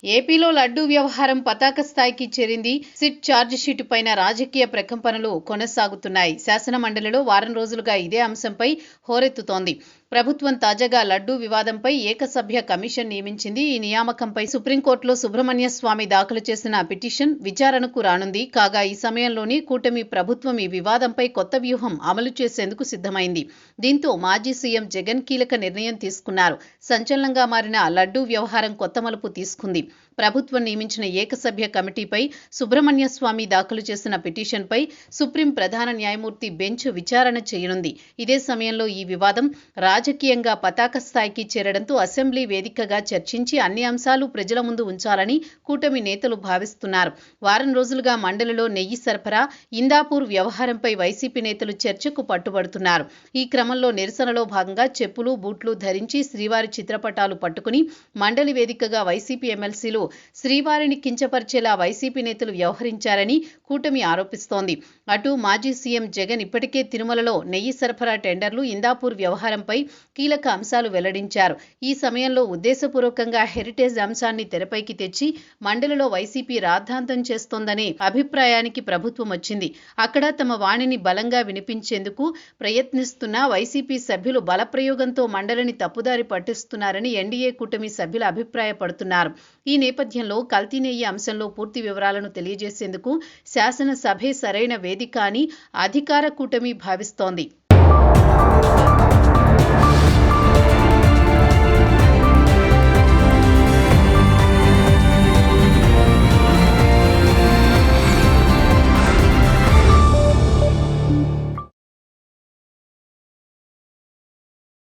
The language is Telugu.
ఏపీలో లడ్డూ వ్యవహారం పతాక స్థాయికి చేరింది. సిట్ ఛార్జిషీటు పైన రాజకీయ ప్రకంపనలు కొనసాగుతున్నాయి. శాసన మండలిలో వారం రోజులుగా ఇదే అంశంపై హోరెత్తుతోంది. ప్రభుత్వం తాజాగా లడ్డూ వివాదంపై ఏకసభ్య కమిషన్ నియమించింది. ఈ నియామకంపై సుప్రీంకోర్టులో సుబ్రహ్మణ్య స్వామి దాఖలు చేసిన పిటిషన్ విచారణకు రానుంది. కాగా ఈ సమయంలోనే కూటమి ప్రభుత్వం ఈ వివాదంపై కొత్త వ్యూహం అమలు చేసేందుకు సిద్ధమైంది. దీంతో మాజీ సీఎం జగన్ కీలక నిర్ణయం తీసుకున్నారు. సంచలనంగా మారిన లడ్డూ వ్యవహారం కొత్త మలుపు తీసుకుంది. ప్రభుత్వం నియమించిన ఏకసభ్య కమిటీపై సుబ్రహ్మణ్య స్వామి దాఖలు చేసిన పిటిషన్పై సుప్రీం ప్రధాన న్యాయమూర్తి బెంచ్ విచారణ చేయనుంది. ఇదే సమయంలో ఈ వివాదం రాజకీయంగా పతాక స్థాయికి చేరడంతో అసెంబ్లీ వేదికగా చర్చించి అన్ని అంశాలు ప్రజల ముందు ఉంచాలని కూటమి నేతలు భావిస్తున్నారు. వారం రోజులుగా మండలిలో నెయ్యి సరఫరా, ఇందాపూర్ వ్యవహారంపై వైసీపీ నేతలు చర్చకు పట్టుబడుతున్నారు. ఈ క్రమంలో నిరసనలో భాగంగా చెప్పులు, బూట్లు ధరించి శ్రీవారి చిత్రపటాలు పట్టుకుని మండలి వేదికగా వైసీపీ ఎమ్మెల్సీలు శ్రీవారిని కించపరిచేలా వైసీపీ నేతలు వ్యవహరించారని కూటమి ఆరోపిస్తోంది. అటు మాజీ సీఎం జగన్ ఇప్పటికే తిరుమలలో నెయ్యి సరఫరా టెండర్లు, ఇందాపూర్ వ్యవహారంపై కీలక అంశాలు వెల్లడించారు. ఈ సమయంలో ఉద్దేశపూర్వకంగా హెరిటేజ్ అంశాన్ని తెరపైకి తెచ్చి మండలిలో వైసీపీ రాద్ధాంతం చేస్తోందనే అభిప్రాయానికి ప్రభుత్వం వచ్చింది. అక్కడ తమ వాణిని బలంగా వినిపించేందుకు ప్రయత్నిస్తున్న వైసీపీ సభ్యులు బలప్రయోగంతో మండలిని తప్పుదారి పట్టిస్తున్నారని ఎన్డీఏ కూటమి సభ్యులు అభిప్రాయపడుతున్నారు. ఈ నేపథ్యంలో కల్తీ నెయ్యి అంశంలో పూర్తి వివరాలను తెలియజేసేందుకు శాసనసభే సరైన వేదిక అని అధికార కూటమి భావిస్తోంది.